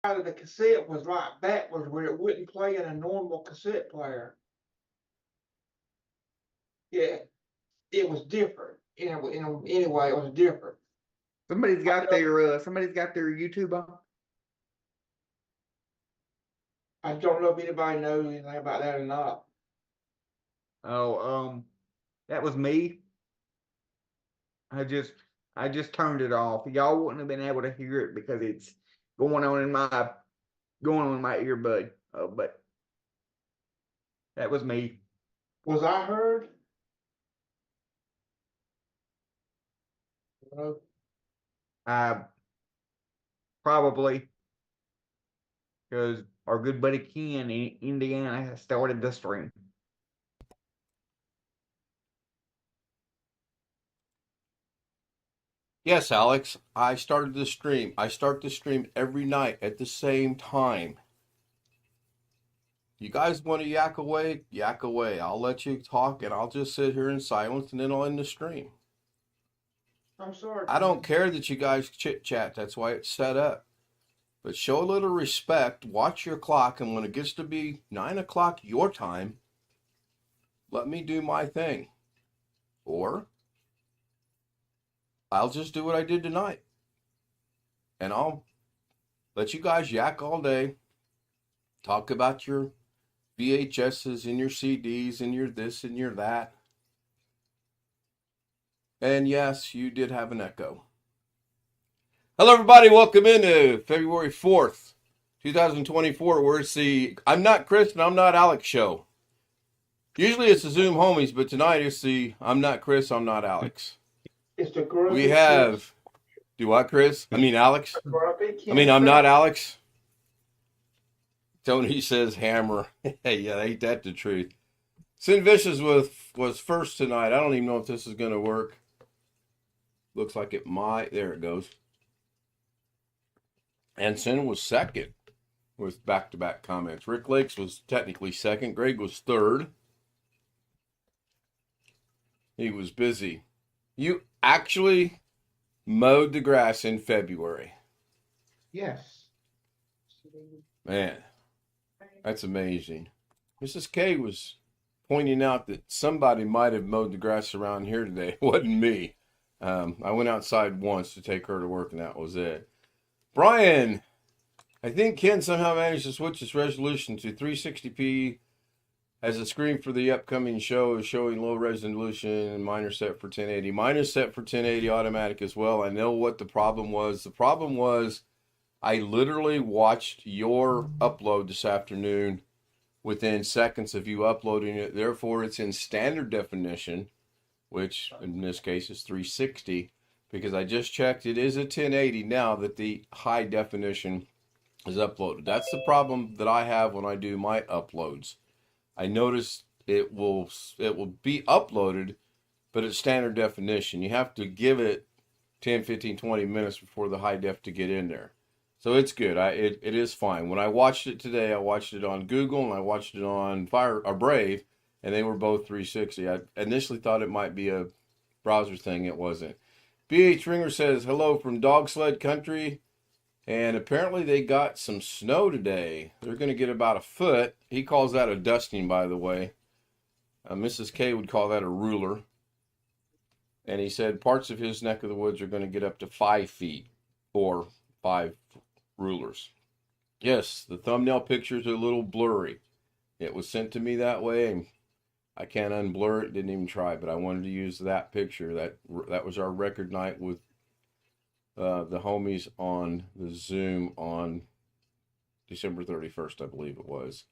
of the cassette was like backwards where it wouldn't play in a normal cassette player. Yeah, it was different. Anyway, it was different. Somebody's got their YouTube on. I don't know if anybody knows anything about that or not. Oh, that was me. I just turned it off. Y'all wouldn't have been able to hear it because it's going on in my earbud. But that was me. Was I heard? No. I probably because our good buddy Ken in Indiana has started the stream. Yes, Alex, I started the stream. I start the stream every night at the same time. You guys want to yak away? Yak away. I'll let you talk and I'll just sit here in silence and then I'll end the stream. I'm sorry. I don't care that you guys chit chat. That's why it's set up. But show a little respect. Watch your clock. And when it gets to be 9 o'clock your time, let me do my thing. Or I'll just do what I did tonight. And I'll let you guys yak all day. Talk about your VHSs and your CDs and your this and your that. And yes, you did have an echo. Hello, everybody. Welcome into February 4th, 2024, where it's the I'm Not Chris and I'm Not Alex show. Usually it's the Zoom homies, but tonight it's the I'm Not Chris, I'm Not Alex. It's the grumpy. We have, do what, Chris? I mean, Alex? Grumpy. I mean, I'm not Alex. Tony says hammer. Hey, yeah, ain't that the truth? Sin Vicious was first tonight. I don't even know if this is going to work. Looks like it might. There it goes. And Sin was second with back-to-back comments. Rick Lakes was technically second. Greg was third. He was busy. You actually mowed the grass in February. Yes. Man, that's amazing. Mrs. K was pointing out that somebody might have mowed the grass around here today. It wasn't me. I went outside once to take her to work, and that was it. Brian, I think Ken somehow managed to switch his resolution to 360p as a screen for the upcoming show is showing low resolution and mine are set for 1080. Mine is set for 1080 automatic as well. I know what the problem was. The problem was I literally watched your upload this afternoon within seconds of you uploading it. Therefore, it's in standard definition, which in this case is 360, because I just checked. It is a 1080 now that the high definition is uploaded. That's the problem that I have when I do my uploads. I noticed it will be uploaded, but it's standard definition. You have to give it 10, 15, 20 minutes before the high def to get in there. So it's good. It is fine. When I watched it today, I watched it on Google and I watched it on Brave, and they were both 360. I initially thought it might be a browser thing. It wasn't. BH Ringer says, hello from Dog Sled Country. And apparently they got some snow today. They're going to get about a foot. He calls that a dusting, by the way. Mrs. K would call that a ruler. And he said parts of his neck of the woods are going to get up to 5 feet or 5 rulers. Yes, the thumbnail pictures are a little blurry. It was sent to me that way, and I can't unblur it. Didn't even try, but I wanted to use that picture. That was our record night with the homies on the Zoom on December 31st, I believe it was.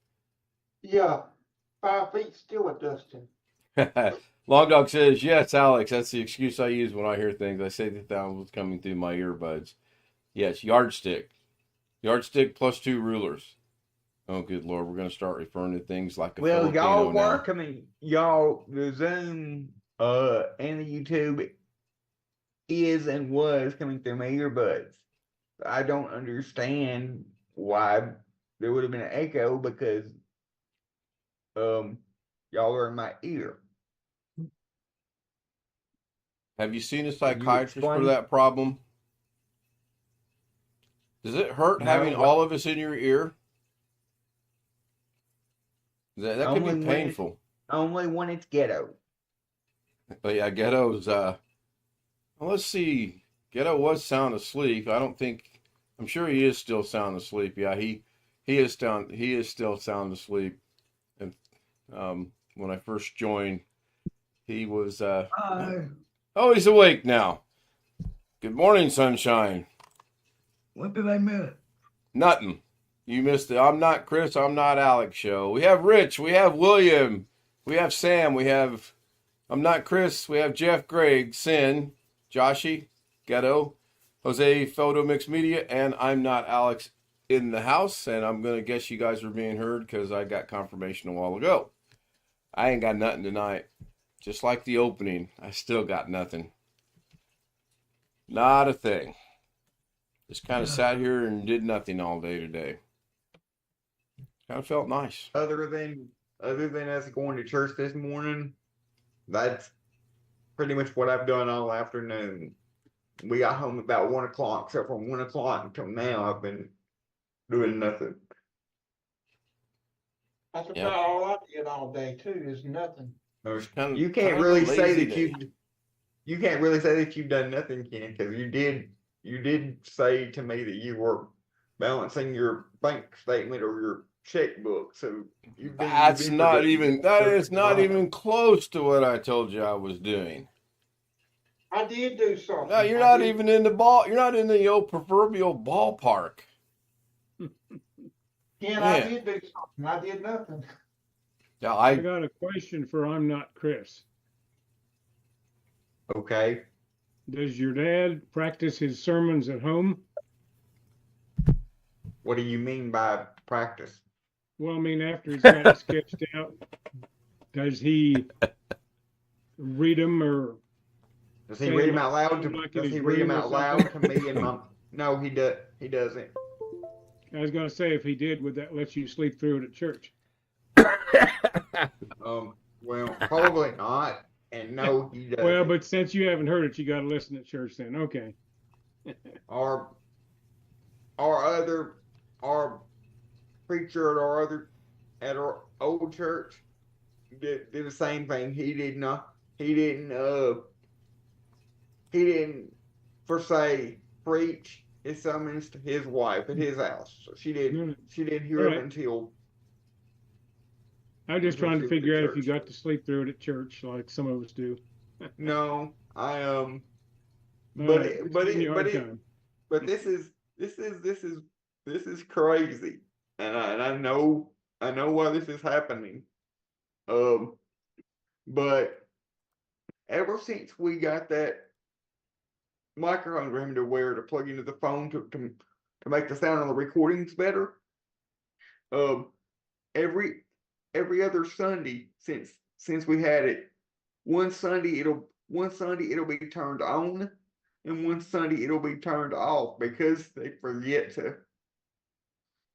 Yeah, 5 feet still a dusting. Long Dog says, yes, Alex, that's the excuse I use when I hear things. I say the sound was coming through my earbuds. Yes, yardstick. Yardstick plus 2 rulers. Oh, good Lord, we're going to start referring to things like a Filipino y'all now. were coming, y'all, the Zoom and the YouTube is and was coming through my earbuds. I don't understand why there would have been an echo because y'all are in my ear. Have you seen a psychiatrist for that problem? Does it hurt No, having what- all of us in your ear? That could Only be when it's- painful. Only when it's ghetto. But yeah, Ghetto's well, let's see. Ghetto was sound asleep. I'm sure he is still sound asleep. Yeah, he is still sound asleep. And when I first joined, he was oh, he's awake now. Good morning, sunshine. What did I miss? Nothing. You missed it. I'm not Chris, I'm not Alex show. We have Rich, we have William, we have Sam, we have I'm not Chris, we have Jeff, Greg, Sin, Joshy, Ghetto, Jose, Photo Mix Media, and I'm not Alex in the house. And I'm going to guess you guys are being heard because I got confirmation a while ago. I ain't got nothing tonight. Just like the opening, I still got nothing. Not a thing. Just kind of sat here and did nothing all day today. Kind of felt nice. Other than us going to church this morning, that's pretty much what I've done all afternoon. We got home about 1 o'clock, so from 1 o'clock until now, I've been doing nothing. That's Yep. about all I did all day too, is nothing. Kind of, You can't kind of really a say lazy that day. you can't really say that you've done nothing, Ken, because you did say to me that you were balancing your bank statement or your checkbook. So That is not productive. even close to what I told you I was doing. I did do something. No, you're I not did- even in you're not in the old proverbial ballpark. Ken, Man. I did do something. I did nothing. Yeah, I got a question for I'm not Chris. Okay. Does your dad practice his sermons at home? What do you mean by practice? Well, I mean, after he's got it sketched out, does he read them or? Does he Say read them like- out loud? like in Does he his read them room or out loud to me and my? No, he doesn't. I was gonna say, if he did, would that let you sleep through it at church? Well, probably not. And no, he doesn't. Well, but since you haven't heard it, you got to listen at church then. Okay. our preacher at our old church did the same thing. He didn't per se preach his sermons to his wife at his house. So she didn't hear Alright. him until I'm just Until trying to she went to figure out if you church. got to sleep through it at church, like some of us do. no, I It's giving you a hard time. but this is crazy, and I know why this is happening. But ever since we got that microphone for him to wear to plug into the phone to make the sound on the recordings better, every other Sunday since we had it, one Sunday it'll be turned on, and one Sunday it'll be turned off because they forget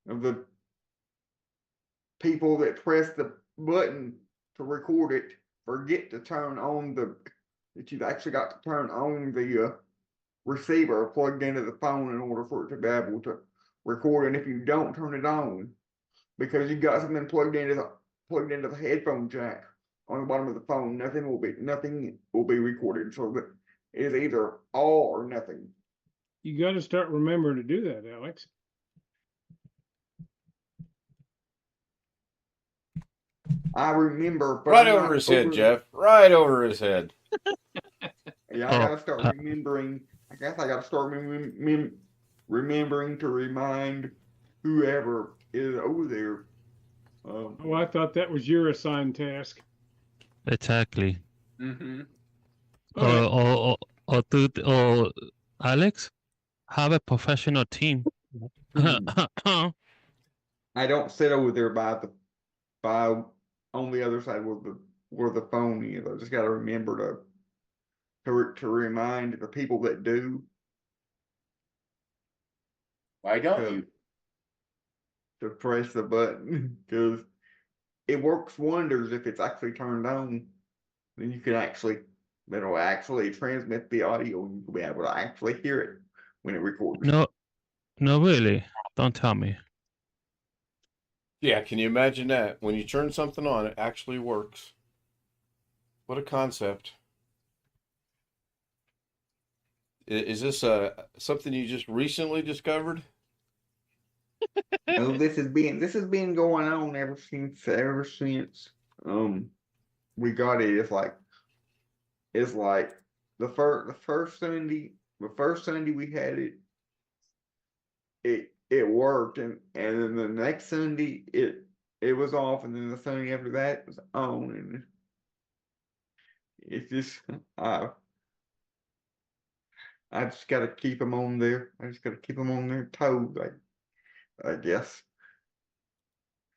of the people that press the button to record it forget to turn on that you've actually got to turn on the receiver plugged into the phone in order for it to be able to record. And if you don't turn it on because you've got something plugged into the headphone jack on the bottom of the phone, nothing will be recorded. So that it is either all or nothing. You got to start remembering to do that, Alex. I remember, but right I'm over not his head, Jeff. Right over his head. Yeah, I gotta start remembering. I guess I gotta start remembering to remind whoever is over there. Oh, I thought that was your assigned task. Exactly. Mhm. Or Alex, have a professional team. I don't sit over there by on the other side where the phone is. I just gotta remember to remind the people that do. Why to press the button because it works wonders if it's actually turned on. Then it'll actually transmit the audio and you'll be able to actually hear it when it records. No, No, really. Don't tell me. Yeah, can you imagine that? When you turn something on, it actually works. What a concept. Is this something you just recently discovered? No, this has been going on ever since we got it. It's like the first Sunday we had it worked, and then the next Sunday it was off, and then the Sunday after that it was on, and it's just I I just got to keep them on there. I just got to keep them on their toes, I guess.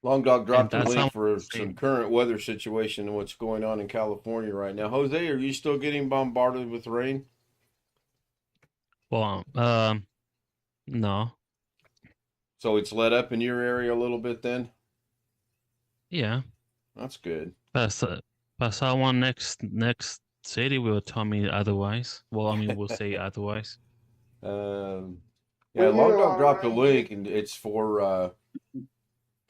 Long Dog And dropped a that's link how for some same. current weather situation and what's going on in California right now. Jose, are you still getting bombarded with rain? Well, no. So it's let up in your area a little bit then? Yeah. That's good. But someone next city will tell me otherwise. Well, I mean, will say otherwise. Um, We yeah, get Long a Dog lot of dropped a rain link, here. and it's for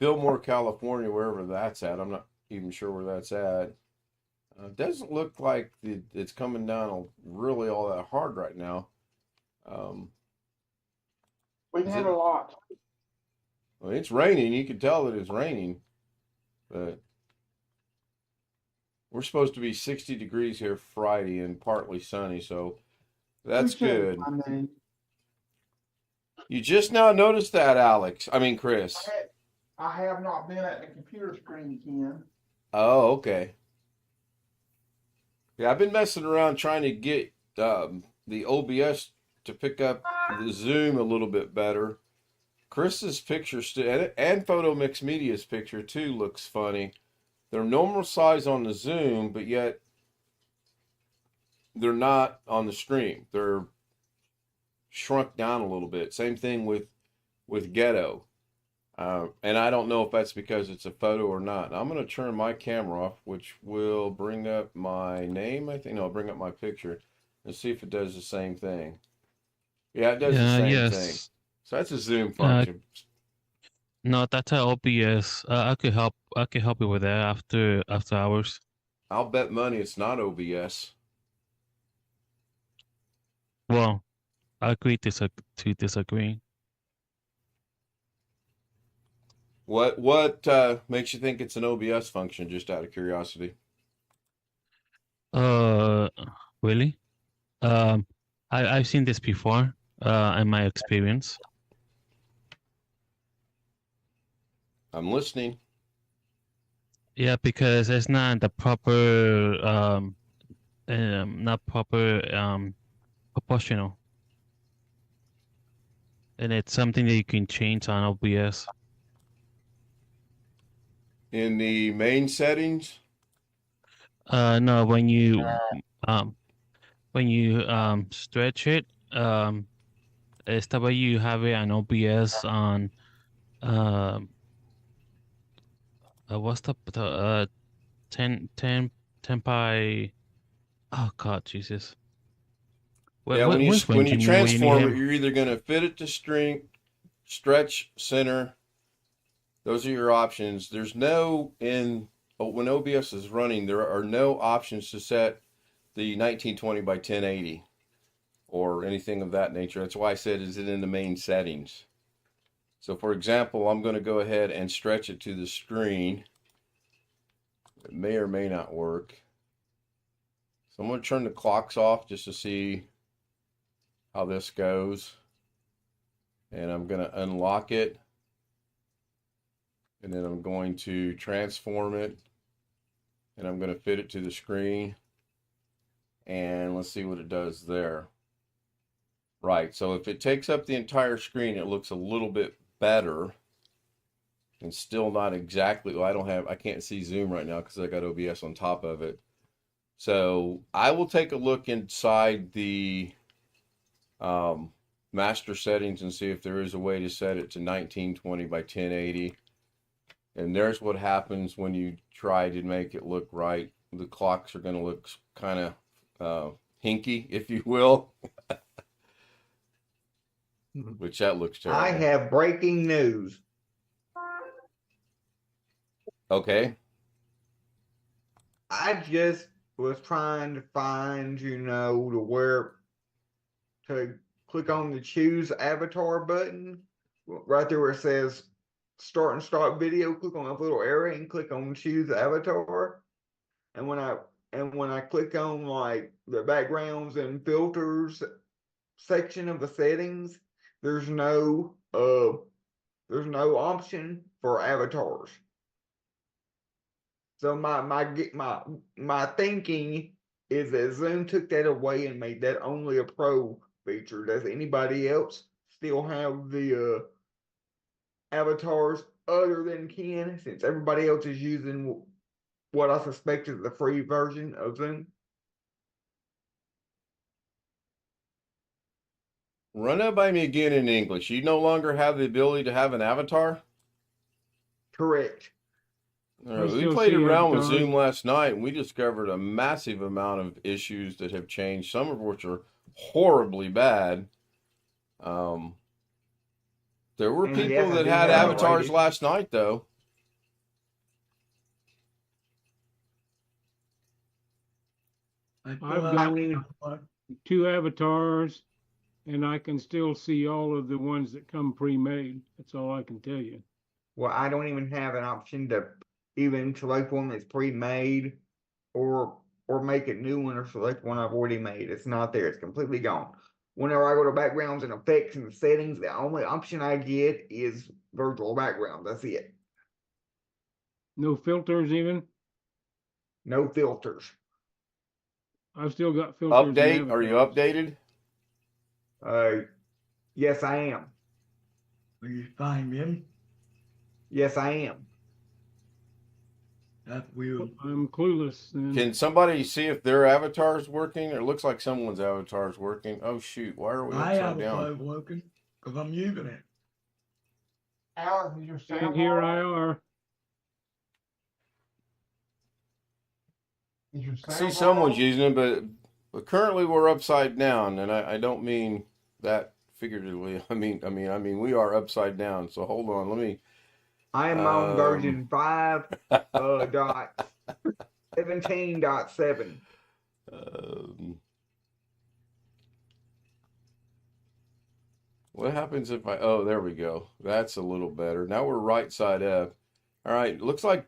Fillmore, California, wherever that's at. I'm not even sure where that's at. It doesn't look like it's coming down really all that hard right now. Um, We is had it? a lot. Well, it's raining. You can tell that it's raining, but we're supposed to be 60 degrees here Friday and partly sunny, so Who that's changed good. my name? You just now noticed that, Alex. I mean, Chris. I have not been at the computer screen, Ken. Oh, okay. Yeah, I've been messing around trying to get the OBS to pick up the Zoom a little bit better. Chris's picture and Photo Mix Media's picture too looks funny. They're normal size on the Zoom, but yet they're not on the stream. They're shrunk down a little bit. Same thing with Ghetto. And I don't know if that's because it's a photo or not. I'm going to turn my camera off, which will bring up my name, I think. No, bring up my picture and see if it does the same thing. Yeah, it does the same thing. Yes. So that's a Zoom Uh, function. no, that's a OBS. I could help. I could help you with that after hours. I'll bet money it's not OBS. Well, I agree to disagree. What makes you think it's an OBS function, just out of curiosity? Uh, really? Um, I've seen this before. In my experience. I'm listening. Yeah, because it's not the proper not proper proportional, and it's something that you can change on OBS. In the main settings, No, when you stretch it, it's the way you have it on OBS on um what's the 10 by, oh God, Jesus. yeah, Where's when you when you need transform it, him? you're either going to fit it to string, stretch, center. Those are your options. There's no when OBS is running, there are no options to set the 1920 by 1080 or anything of that nature. That's why I said, is it in the main settings? So for example, I'm going to go ahead and stretch it to the screen. It may or may not work. So I'm going to turn the clocks off just to see how this goes. And I'm going to unlock it. And then I'm going to transform it. And I'm going to fit it to the screen. And let's see what it does there. Right, so if it takes up the entire screen, it looks a little bit better. And still not exactly, well, I can't see Zoom right now because I got OBS on top of it. So I will take a look inside the master settings and see if there is a way to set it to 1920 by 1080. And there's what happens when you try to make it look right. The clocks are going to look kind of hinky, if you will. which that looks terrible. I have breaking news. Okay. I just was trying to find, to click on the choose avatar button right there where it says start and stop video. Click on that little area and click on choose avatar. And when I click on like the backgrounds and filters section of the settings, there's no option for avatars. So my thinking is that Zoom took that away and made that only a pro feature. Does anybody else still have the avatars other than Ken, since everybody else is using what I suspect is the free version of Zoom? Run that by me again in English. You no longer have the ability to have an avatar? Correct. We still played see around with avatars. Zoom last night, and we discovered a massive amount of issues that have changed, some of which are horribly bad. There were And people yes, I that do had have avatars ladies. last night, though. I've got 2 avatars, and I can still see all of the ones that come pre-made. That's all I can tell you. Well, I don't even have an option to even select one that's pre-made or make a new one or select one I've already made. It's not there. It's completely gone. Whenever I go to backgrounds and effects and settings, the only option I get is virtual background. That's it. No filters even. No filters. I've still got filters. and Update? Are you avatars. updated? Yes, I am. Will you find him? Yes, I am. That will. I'm clueless. Then. Can somebody see if their avatar's working? It looks like someone's avatar's working. Oh, shoot. Why are we I have upside a down? phone working because I'm using it. Alan, is your sound And here on? I are. Is your I see sound someone's on? using it, but currently we're upside down, and I don't mean that figuratively. I mean we are upside down. So hold on, let me. I am on version 5 dot 17.7. What happens if I? Oh, there we go. That's a little better. Now we're right side up. All right, looks like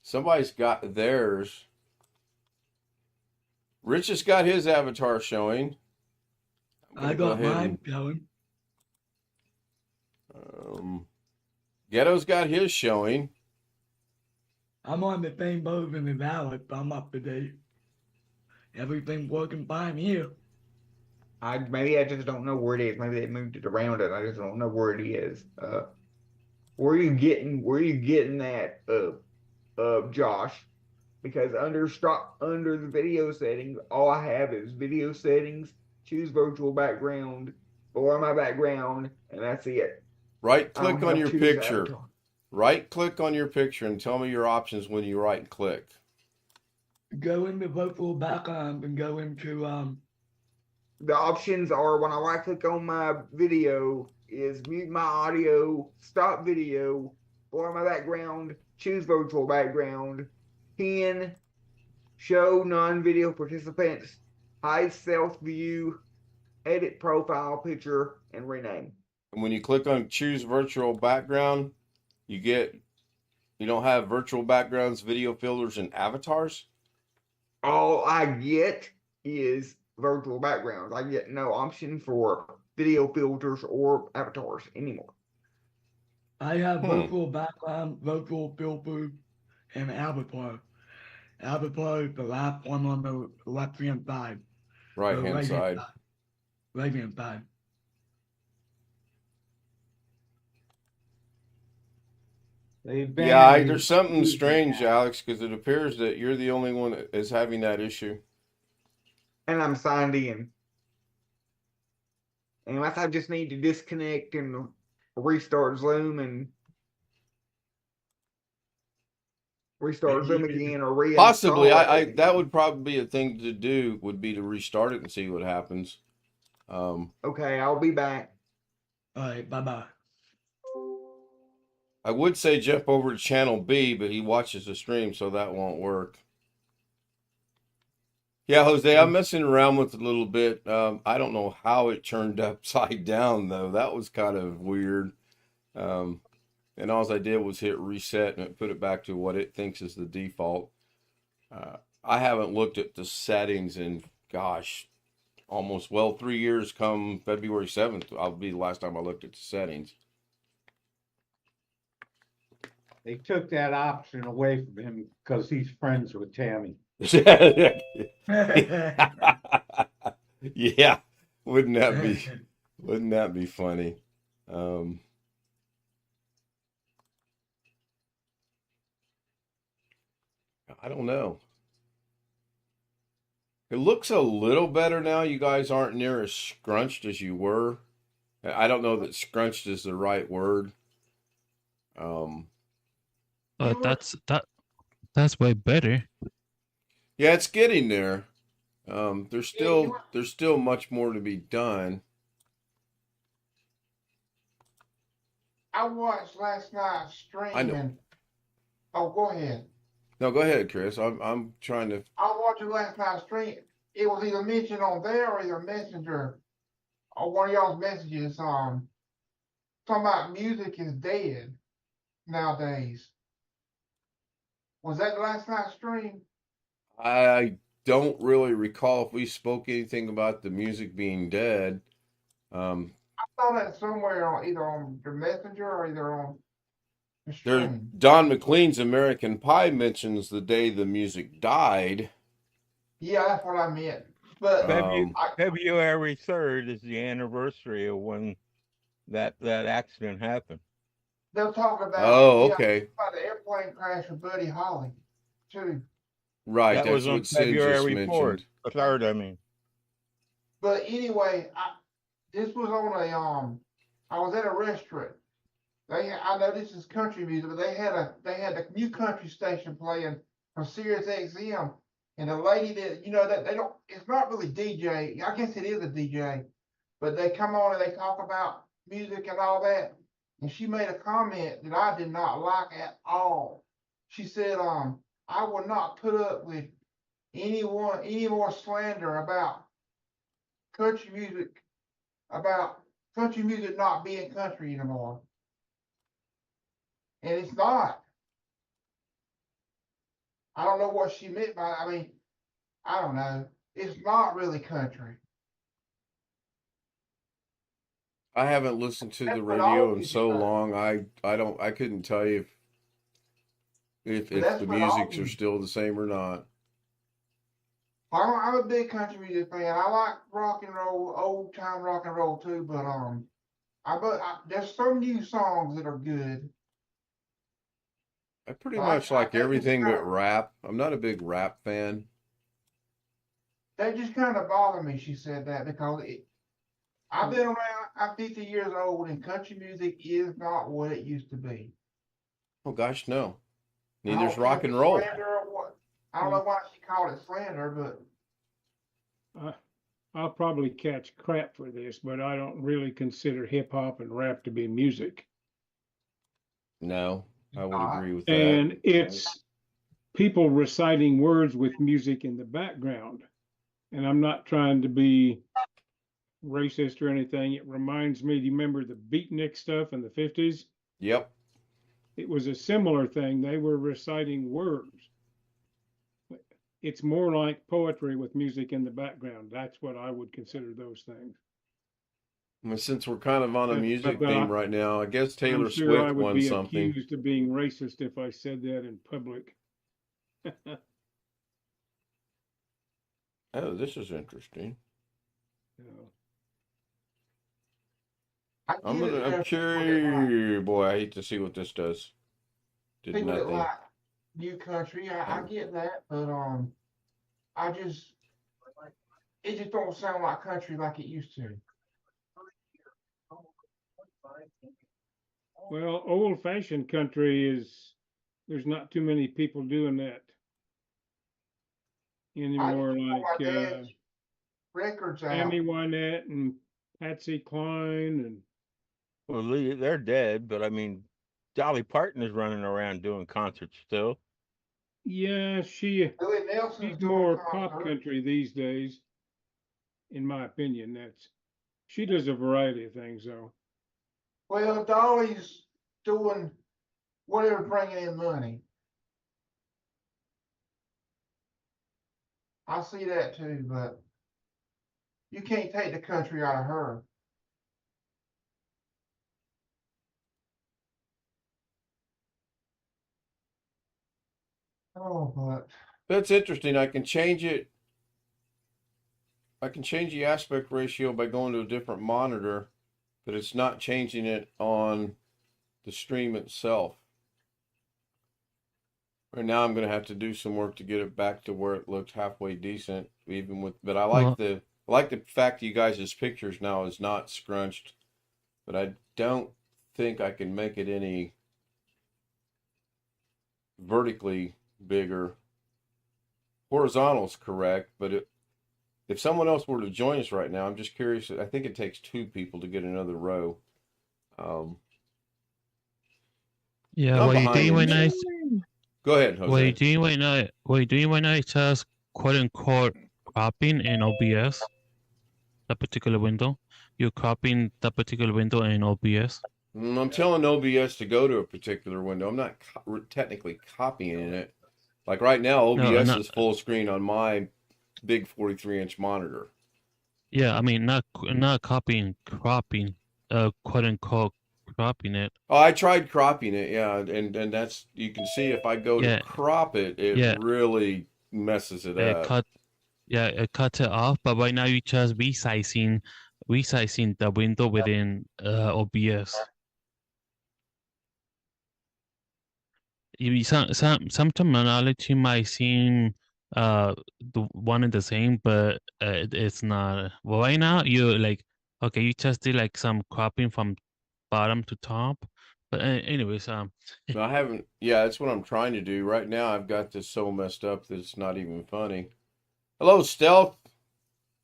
somebody's got theirs. Rich has got his avatar showing. I got mine going. Ghetto's got his showing. I'm on the same boat in the valley, but I'm up to date. Everything's working fine here. Maybe I just don't know where it is. Maybe they moved it around and I just don't know where it is. Where are you getting that Josh? Because under the video settings, all I have is video settings, choose virtual background, blur my background, and that's it. Right click on your picture. Avatar. Right click on your picture and tell me your options when you right click. Go into virtual background and go into The options are when I right click on my video is mute my audio, stop video, blur my background, choose virtual background, pin, show non-video participants, hide self view, edit profile picture, and rename. And when you click on choose virtual background, you don't have virtual backgrounds, video filters, and avatars. All I get is virtual backgrounds. I get no option for video filters or avatars anymore. I have virtual background, virtual filter, and avatar. Avatar is the last one on the left hand side. Right hand side. Right hand side. Yeah, there's something strange, Alex, because it appears that you're the only one that is having that issue. And I'm signed in. Unless I just need to disconnect and restart Zoom and restart Zoom again or reinstall Possibly, it. that would probably be a thing to do, would be to restart it and see what happens. Okay, I'll be back. All right, bye-bye. I would say jump over to channel B, but he watches the stream, so that won't work. Yeah, Jose, I'm messing around with it a little bit. I don't know how it turned upside down, though. That was kind of weird. And all I did was hit reset and it put it back to what it thinks is the default. I haven't looked at the settings in, gosh, almost, 3 years. Come February 7th, I'll be the last time I looked at the settings. They took that option away from him because he's friends with Tammy. Yeah, wouldn't that be funny? I don't know. It looks a little better now. You guys aren't near as scrunched as you were. I don't know that scrunched is the right word. That's way better. Yeah, it's getting there. There's still much more to be done. I watched last night's stream. I know. And, oh, go ahead. No, go ahead, Chris. I'm trying to. I watched last night's stream. It was either mentioned on there or either Messenger or one of y'all's messages. Talking about music is dead nowadays. Was that last night's stream? I don't really recall if we spoke anything about the music being dead. I saw that somewhere on either on the Messenger or either on the There, stream. Don McLean's American Pie mentions the day the music died. Yeah, that's what I meant. But February 3rd is the anniversary of when that accident happened. they'll talk about okay. about the airplane crash with Buddy Holly too. Right, That that's was on what Sid just February mentioned. 4th, the 3rd, I mean. But anyway, this was on I was at a restaurant. I know this is country music, but they had a new country station playing from Sirius XM, and the lady that they don't. It's not really DJ. I guess it is a DJ, but they come on and they talk about music and all that. And she made a comment that I did not like at all. She said, I will not put up with any more slander about country music not being country anymore. And it's not. I don't know what she meant by, I don't know. It's not really country. I haven't listened to That's the what all radio in music so does. long. I couldn't tell you if But that's the what all musics are music- still the same or not. I'm a big country music fan. I like rock and roll, old time rock and roll too, but there's some new songs that are good. I pretty Well, much like I just everything kinda- but rap. I'm not a big rap fan. They just kind of bother me, she said that, because I've been around, I'm 50 years old, and country music is not what it used to be. Oh gosh, no. I Neither's don't rock care if and it's roll. slander or what. I don't know why she called it slander, but I'll probably catch crap for this, but I don't really consider hip hop and rap to be music. No, I would agree with that. And it's people reciting words with music in the background. And I'm not trying to be racist or anything. It reminds me, do you remember the beatnik stuff in the 50s? Yep. It was a similar thing. They were reciting words. It's more like poetry with music in the background. That's what I would consider those things. Well, since we're kind of on a But- music but, theme right now, I guess Taylor I'm sure I Swift would won be something. accused of being racist if I said that in public. Oh, this is interesting. So, I'm there's curious. Boy, I hate to see what this does. Did people that nothing. like new country. I get that, but it just don't sound like country like it used to. well, old fashioned country there's not too many people doing that I anymore. just know my Like, dad's records out. Tammy Wynette and Patsy Cline and Well, they're dead, but I mean, Dolly Parton is running around doing concerts still. yeah, she's Willie Nelson's doing more a pop concert. country these days, in my opinion. She does a variety of things though. Well, Dolly's doing whatever's bringing in money. I see that too, but you can't take the country out of her. Oh, but That's interesting. I can change it. I can change the aspect ratio by going to a different monitor, but it's not changing it on the stream itself. Right now I'm going to have to do some work to get it back to where it looked halfway decent, even with, but I like Well, I like the fact that you guys' pictures now is not scrunched, but I don't think I can make it any vertically bigger. Horizontal's correct, but if someone else were to join us right now, I'm just curious. I think it takes 2 people to get another row. yeah, I'm what you behind doing right you. now is Go ahead, what you Jose. doing right now. What you doing right now is just quote unquote cropping in OBS. That particular window. You're cropping that particular window in OBS. I'm telling OBS to go to a particular window. I'm not technically copying it. Like right now, No, OBS not is full screen on my big 43-inch monitor. yeah. I mean, not copying, cropping. Quote unquote cropping it. Oh, I tried cropping it, yeah, and that's, you can see if I go to Yeah, crop it, it yeah. really messes it up. It cut it off. But right now you just resizing the window within OBS. Some terminology might seem the one and the same, but it's not. Well, right now you like okay, you just did like some cropping from bottom to top. But anyways, No, I haven't, yeah, that's what I'm trying to do. Right now, I've got this so messed up that it's not even funny. Hello, Stealth.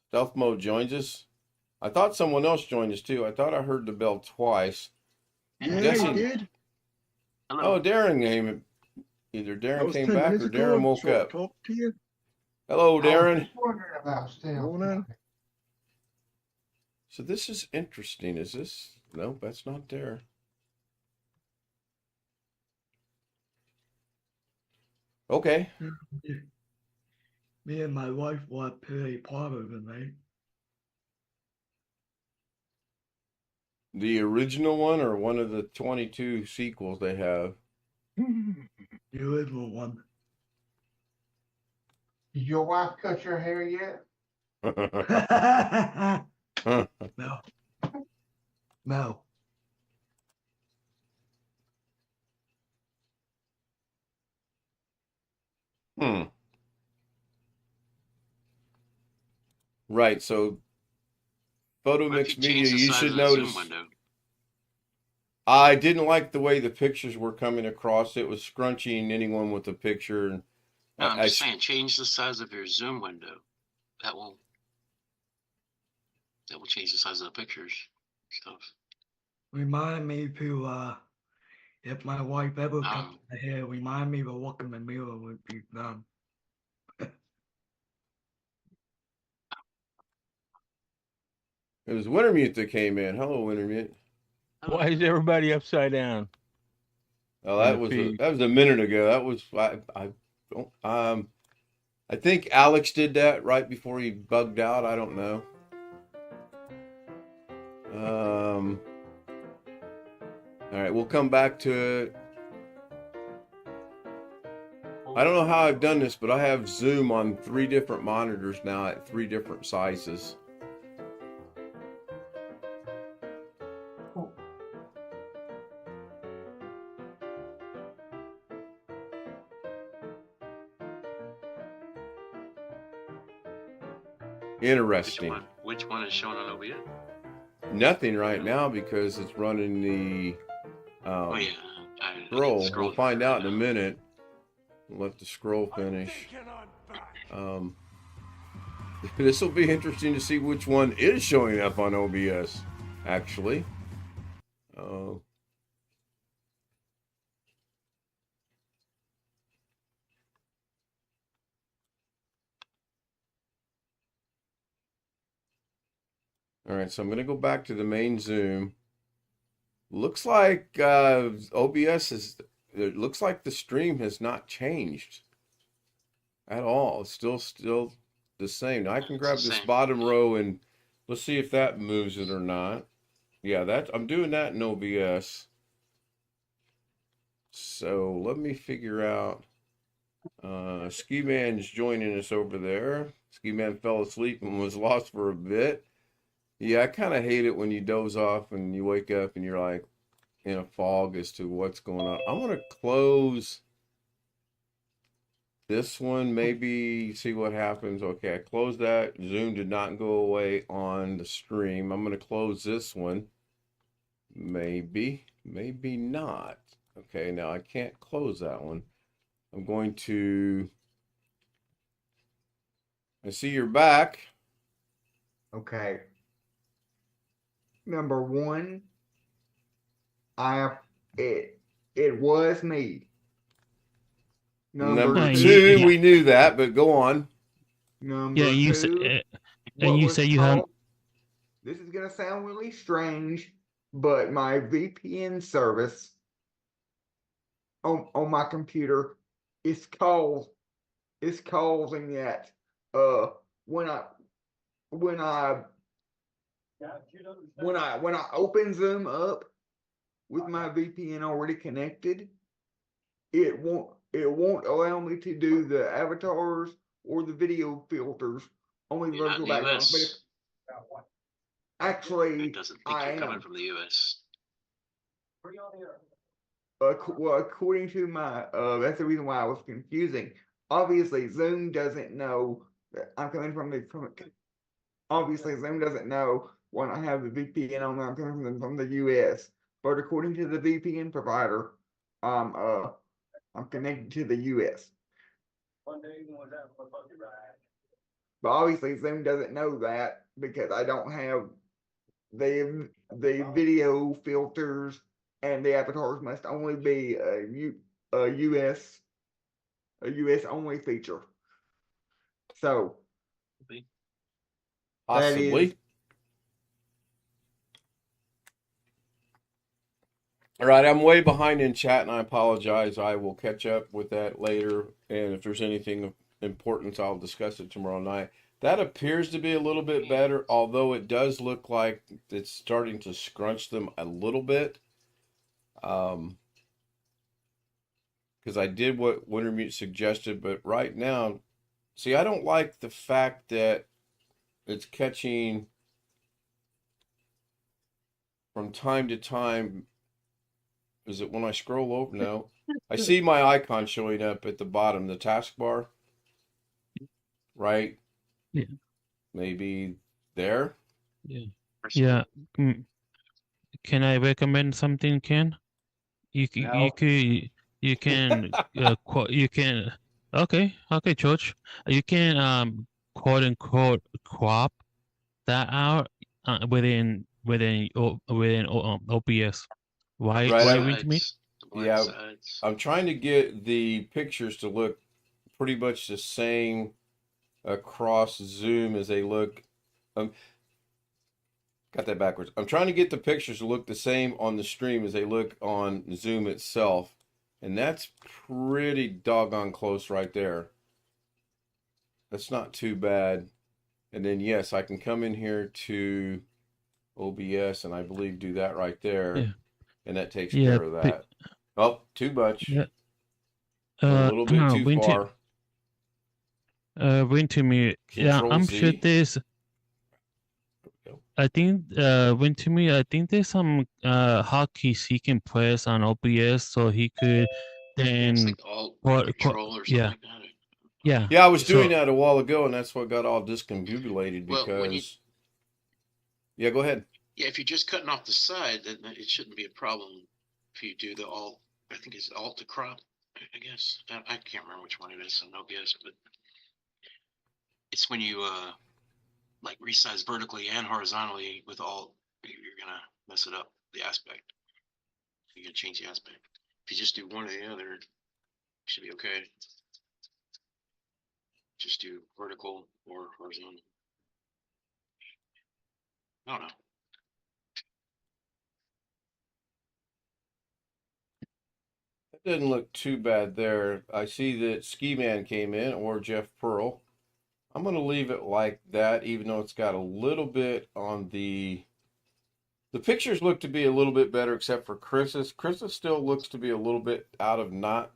Stealth Mode joins us. I thought someone else joined us too. I thought I heard the bell twice. I'm Yeah, I guessing. did. Oh, Darren came. Either That Darren was came 10 back minutes or ago. Darren woke So I'll up. talk to you. Hello, I was Darren. just wondering about Stealth. Going on? So this is interesting. Is this? No, that's not there. Okay. Me and my wife will play part of it, right? The original one or one of the 22 sequels they have? The original one. Did your wife cut your hair yet? No. No. Hmm. Right. So, Photo Mix Media, you should notice. I didn't like the way the pictures were coming across. It was scrunching anyone with a picture. And No, I'm just saying, change the size of your zoom window. That will change the size of the pictures stuff. Remind me to, if my wife ever cuts my hair, remind me to look in the mirror when she's done. It was Wintermute that came in. Hello, Wintermute. Why is everybody upside down? Oh, that was a minute ago. That was I think Alex did that right before he bugged out. I don't know. All right, we'll come back to it. I don't know how I've done this, but I have Zoom on 3 different monitors now at 3 different sizes. Interesting. Which one is showing on OBS? Nothing right now because it's running the scroll. We'll find out in a minute. We'll let the scroll finish. This will be interesting to see which one is showing up on OBS, actually. All right, so I'm going to go back to the main Zoom. Looks like OBS is, it looks like the stream has not changed at all. It's still the same. Now I can grab this bottom row and let's see if that moves it or not. Yeah, I'm doing that in OBS. So let me figure out. Ski Man's joining us over there. Ski Man fell asleep and was lost for a bit. Yeah, I kind of hate it when you doze off and you wake up and you're like in a fog as to what's going on. I'm going to close this one, maybe see what happens. Okay, I closed that. Zoom did not go away on the stream. I'm going to close this one. Maybe not. Okay, now I can't close that one. I'm going to, I see you're back. Okay. Number one, it was me. Number two, we knew that, but go on. Number two, and you say you have. This is gonna sound really strange, but my VPN service on my computer is causing that when I open Zoom up with my VPN already connected, it won't allow me to do the avatars or the video filters on the virtual background. But actually, It doesn't think you're coming from the US. Well, according to my, that's the reason why I was confusing. Obviously, Zoom doesn't know that I'm coming obviously, Zoom doesn't know when I have the VPN on, I'm coming from the US. But according to the VPN provider, I'm connected to the US. But obviously, Zoom doesn't know that because I don't have the video filters, and the avatars must only be a US only feature. So possibly. All right, I'm way behind in chat, and I apologize. I will catch up with that later, and if there's anything of importance, I'll discuss it tomorrow night. That appears to be a little bit better, although it does look like it's starting to scrunch them a little bit. Because I did what Wintermute suggested, but right now, see, I don't like the fact that it's catching from time to time. Is it when I scroll over? No. I see my icon showing up at the bottom, the taskbar. Right? Yeah. Maybe there? Yeah. Yeah. Can I recommend something, Ken? You can okay, George. You can quote unquote crop that out within OBS. Why read me? Yeah, I'm trying to get the pictures to look pretty much the same across Zoom as they look. Got that backwards. I'm trying to get the pictures to look the same on the stream as they look on Zoom itself. And that's pretty doggone close right there. That's not too bad. And then, yes, I can come in here to OBS and I believe do that right there. Yeah. And that takes care of that. Oh, too much. Yeah. A little bit too far. Wintermute. Yeah, I'm sure there's. I think Wintermute. I think there's some hotkeys he can press on OBS so he could then. It's like control or something like that. Yeah. Yeah, I was doing that a while ago, and that's what got all discombobulated because. Well, yeah, go ahead. Yeah, if you're just cutting off the side, then it shouldn't be a problem. If you do the alt, I think it's alt to crop. I guess I can't remember which one it is. So no guess, but it's when you like resize vertically and horizontally with alt, you're gonna mess it up, the aspect. You're gonna change the aspect. If you just do one or the other, it should be okay. Just do vertical or horizontal. I don't know. That doesn't look too bad there. I see that Ski Man came in, or Jeff Pearl. I'm going to leave it like that, even though it's got a little bit on the pictures look to be a little bit better, except for Chris's. Chris's still looks to be a little bit out of knot.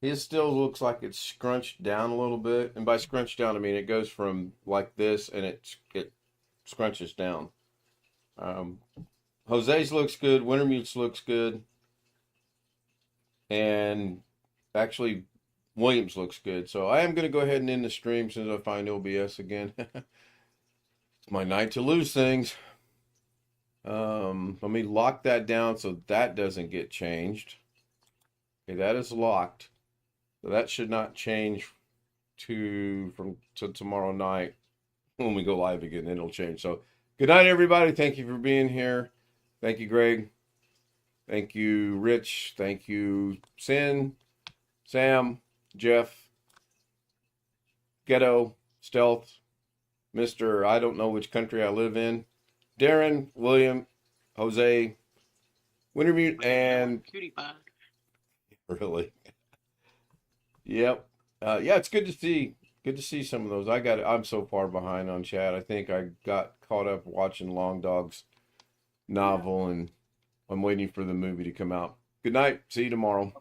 His still looks like it's scrunched down a little bit. And by scrunched down, I mean it goes from like this and it scrunches down. Jose's looks good. Wintermute's looks good. And actually, Williams looks good. So I am going to go ahead and end the stream since I find OBS again. It's my night to lose things. Let me lock that down so that doesn't get changed. Okay, that is locked. So that should not change to tomorrow night when we go live again. Then it'll change. So good night, everybody. Thank you for being here. Thank you, Greg. Thank you, Rich. Thank you, Sin, Sam, Jeff, Ghetto, Stealth, Mr. I don't know which country I live in, Darren, William, Jose, Wintermute, and Cutie pie. really, yep, yeah, it's good to see. Good to see some of those. I'm so far behind on chat. I think I got caught up watching Long Dog's novel, and I'm waiting for the movie to come out. Good night. See you tomorrow.